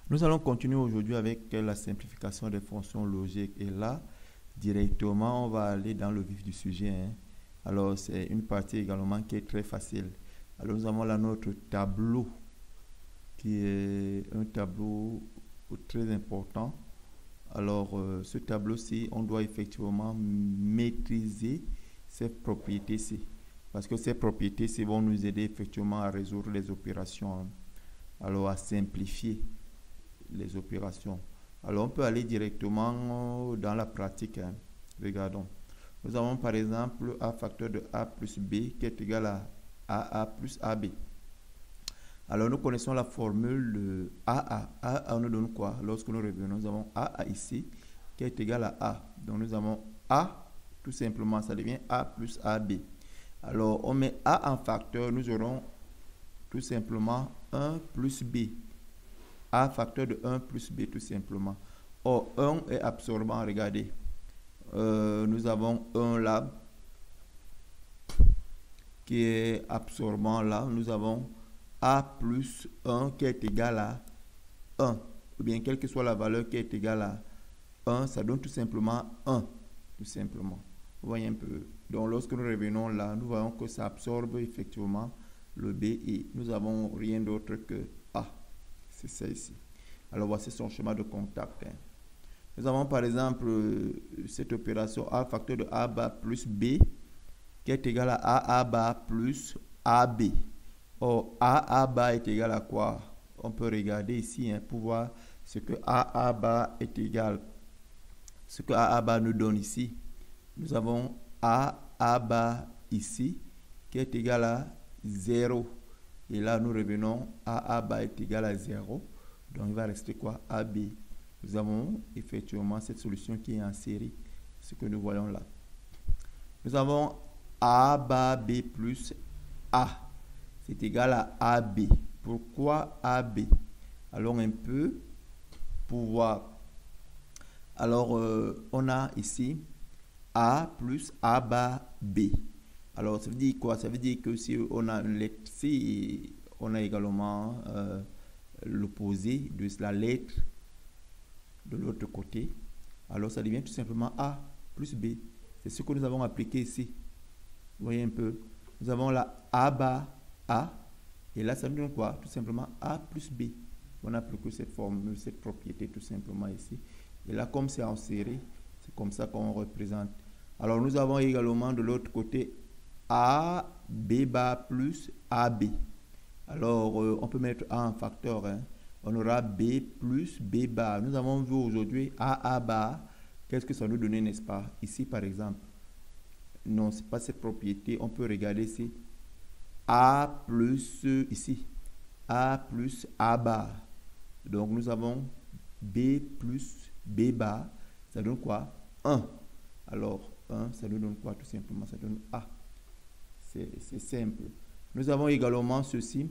Nous allons continuer aujourd'hui avec la simplification des fonctions logiques. Et là, directement, on va aller dans le vif du sujet, hein. Alors, c'est une partie également qui est très facile. Alors, nous avons là notre tableau, qui est un tableau très important. Alors, ce tableau-ci, on doit effectivement maîtriser ces propriétés-ci. Parce que ces propriétés-ci vont nous aider effectivement à résoudre les opérations, hein. Alors, à simplifier les opérations. Alors, on peut aller directement dans la pratique, hein. Regardons. Nous avons par exemple A facteur de A plus B qui est égal à AA plus AB. Alors, nous connaissons la formule de AA. AA nous donne quoi? Lorsque nous revenons, nous avons AA ici qui est égal à A. Donc, nous avons A, tout simplement, ça devient A plus AB. Alors, on met A en facteur, nous aurons tout simplement 1 plus B. A facteur de 1 plus B tout simplement. Or, 1 est absorbant, regardez. Nous avons 1 là, qui est absorbant là. Nous avons A plus 1 qui est égal à 1. Ou bien, quelle que soit la valeur qui est égale à 1, ça donne tout simplement 1. Tout simplement. Vous voyez un peu. Donc, lorsque nous revenons là, nous voyons que ça absorbe effectivement le B et nous n'avons rien d'autre que A. C'est ça ici. Alors, voici son schéma de contact, hein. Nous avons par exemple cette opération A facteur de A bar plus B qui est égal à AA bar plus AB. Or, AA bar est égal à quoi? On peut regarder ici, hein, pour voir ce que AA bar est égal. Ce que AA bar nous donne ici. Nous avons AA bar ici qui est égal à 0. Et là, nous revenons, AA bar est égal à 0. Donc, il va rester quoi? AB. Nous avons effectivement cette solution qui est en série. Ce que nous voyons là. Nous avons A bar B plus A. C'est égal à AB. Pourquoi AB? Allons un peu pour voir. Alors, on a ici A plus A bar B. Alors, ça veut dire quoi? Ça veut dire que si on a une lettre C, on a également l'opposé de la lettre de l'autre côté. Alors, ça devient tout simplement A plus B. C'est ce que nous avons appliqué ici. Vous voyez un peu? Nous avons là A bar A. Et là, ça nous donne quoi? Tout simplement A plus B. On a appliqué cette formule, cette propriété tout simplement ici. Et là, comme c'est en série, c'est comme ça qu'on représente. Alors, nous avons également de l'autre côté A, B bar plus AB. Alors, on peut mettre A en facteur, hein. On aura B plus B bar. Nous avons vu aujourd'hui AA bar. Qu'est-ce que ça nous donnait, n'est-ce pas? Ici, par exemple. Non, ce n'est pas cette propriété. On peut regarder ici. A plus, ici. A plus A bar. Donc, nous avons B plus B bar. Ça donne quoi? 1. Alors, 1, ça nous donne quoi? Tout simplement, ça donne A. C'est simple. Nous avons également ceci.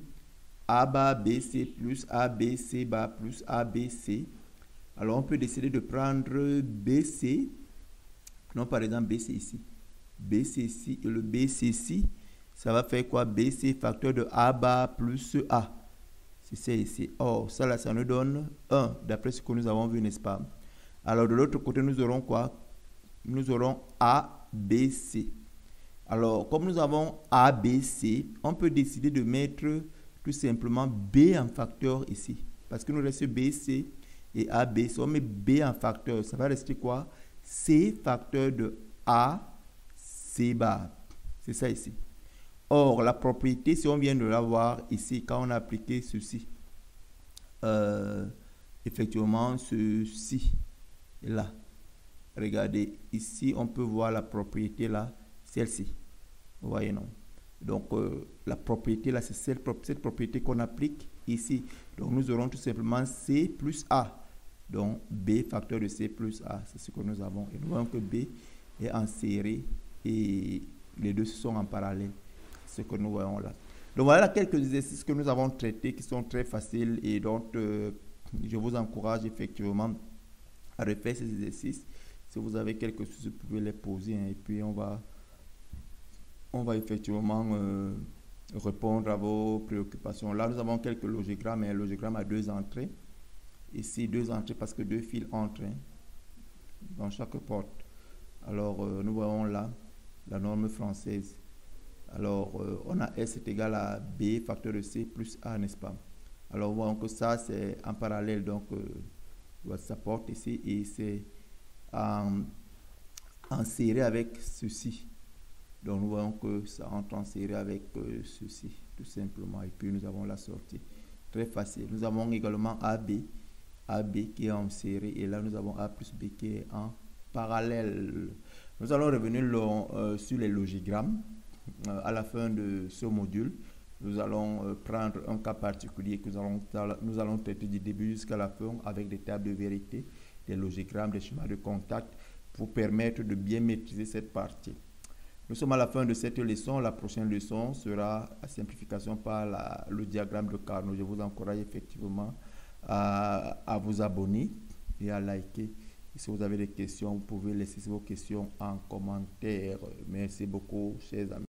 A bar BC plus ABC bar plus ABC. Alors, on peut décider de prendre BC. Non, par exemple, BC ici. BC ici et le BC ici. Ça va faire quoi? BC facteur de A bar plus A. C'est ça ici. Or, ça là, ça nous donne 1, d'après ce que nous avons vu, n'est-ce pas? Alors, de l'autre côté, nous aurons quoi? Nous aurons ABC. Alors, comme nous avons ABC, on peut décider de mettre tout simplement B en facteur ici. Parce que nous reste BC et ABC. On met B en facteur. Ça va rester quoi? C facteur de A, C bar. C'est ça ici. Or, la propriété, si on vient de l'avoir ici, quand on a appliqué ceci, effectivement, ceci, là. Regardez, ici, on peut voir la propriété là, celle-ci. Vous voyez, non? Donc, la propriété là, c'est cette propriété qu'on applique ici. Donc, nous aurons tout simplement C plus A. Donc, B facteur de C plus A. C'est ce que nous avons. Et nous voyons que B est en série et les deux sont en parallèle. C'est ce que nous voyons là. Donc, voilà quelques exercices que nous avons traités qui sont très faciles. Et donc, je vous encourage effectivement à refaire ces exercices. Si vous avez quelques soucis, vous pouvez les poser, hein, et puis on va effectivement répondre à vos préoccupations. Là, nous avons quelques logigrammes, un logigramme à 2 entrées ici 2 entrées parce que 2 fils entrent dans chaque porte. Alors, nous voyons là la norme française. Alors, on a S est égal à B facteur de C plus A, n'est-ce pas? Alors, nous voyons que ça, c'est en parallèle, donc, ça porte ici et c'est en série avec ceci. Donc, nous voyons que ça entre en série avec ceci, tout simplement. Et puis, nous avons la sortie. Très facile. Nous avons également AB qui est en série. Et là, nous avons A plus B qui est en parallèle. Nous allons revenir sur les logigrammes à la fin de ce module. Nous allons prendre un cas particulier que nous allons traiter du début jusqu'à la fin avec des tables de vérité, des logigrammes, des schémas de contact pour permettre de bien maîtriser cette partie. Nous sommes à la fin de cette leçon. La prochaine leçon sera la simplification par le diagramme de Carnot. Je vous encourage effectivement à vous abonner et à liker. Et si vous avez des questions, vous pouvez laisser vos questions en commentaire. Merci beaucoup, chers amis.